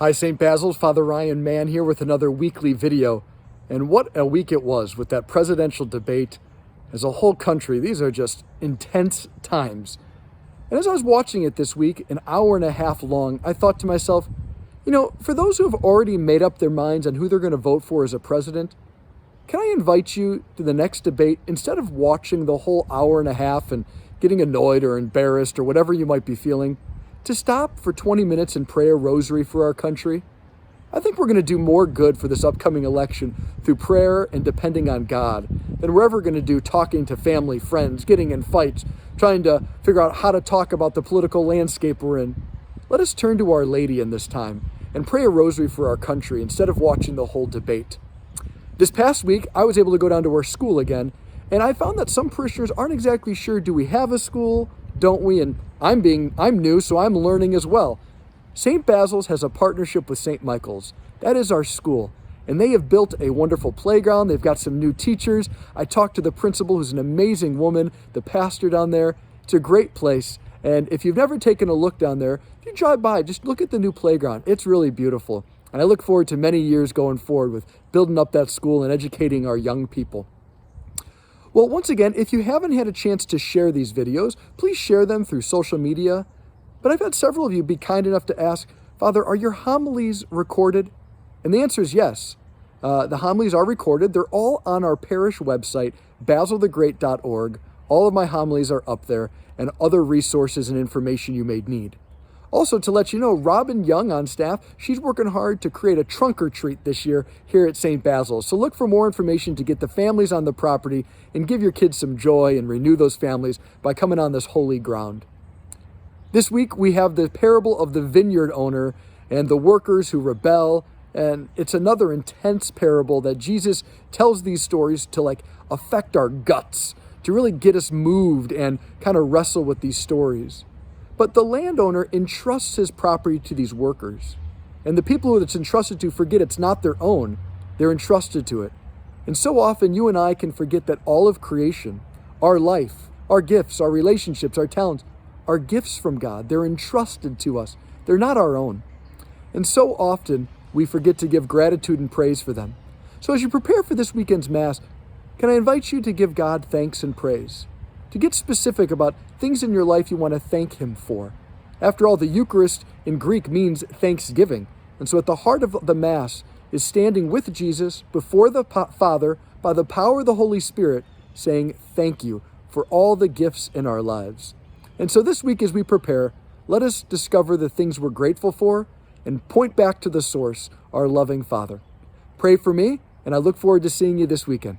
Hi, St. Basil's. Father Ryan Mann here with another weekly video. And what a week it was with that presidential debate. As a whole country, these are just intense times. And as I was watching it this week, an hour and a half long, I thought to myself, for those who have already made up their minds on who they're going to vote for as a president, can I invite you to the next debate, instead of watching the whole hour and a half and getting annoyed or embarrassed or whatever you might be feeling, to stop for 20 minutes and pray a rosary for our country? I think we're going to do more good for this upcoming election through prayer and depending on God than we're ever going to do talking to family, friends, getting in fights, trying to figure out how to talk about the political landscape we're in. Let us turn to Our Lady in this time and pray a rosary for our country instead of watching the whole debate. This past week, I was able to go down to our school again, and I found that some parishioners aren't exactly sure, do we have a school? Don't we? And I'm new, so I'm learning as well. St. Basil's has a partnership with St. Michael's. That is our school. And they have built a wonderful playground. They've got some new teachers. I talked to the principal, who's an amazing woman, the pastor down there. It's a great place. And if you've never taken a look down there, if you drive by, just look at the new playground. It's really beautiful. And I look forward to many years going forward with building up that school and educating our young people. Well, once again, if you haven't had a chance to share these videos, please share them through social media. But I've had several of you be kind enough to ask, Father, are your homilies recorded? And the answer is yes. The homilies are recorded. They're all on our parish website, basilthegreat.org. All of my homilies are up there, and other resources and information you may need. Also, to let you know, Robin Young on staff, she's working hard to create a trunk or treat this year here at St. Basil's. So look for more information to get the families on the property and give your kids some joy and renew those families by coming on this holy ground. This week, we have the parable of the vineyard owner and the workers who rebel. And it's another intense parable that Jesus tells these stories to affect our guts, to really get us moved and kind of wrestle with these stories. But the landowner entrusts his property to these workers. And the people who it's entrusted to forget it's not their own. They're entrusted to it. And so often you and I can forget that all of creation, our life, our gifts, our relationships, our talents, are gifts from God. They're entrusted to us. They're not our own. And so often we forget to give gratitude and praise for them. So as you prepare for this weekend's Mass, can I invite you to give God thanks and praise? To get specific about things in your life you want to thank Him for. After all, the Eucharist in Greek means thanksgiving. And so at the heart of the Mass is standing with Jesus before the Father by the power of the Holy Spirit, saying thank you for all the gifts in our lives. And so this week as we prepare, let us discover the things we're grateful for and point back to the source, our loving Father. Pray for me, and I look forward to seeing you this weekend.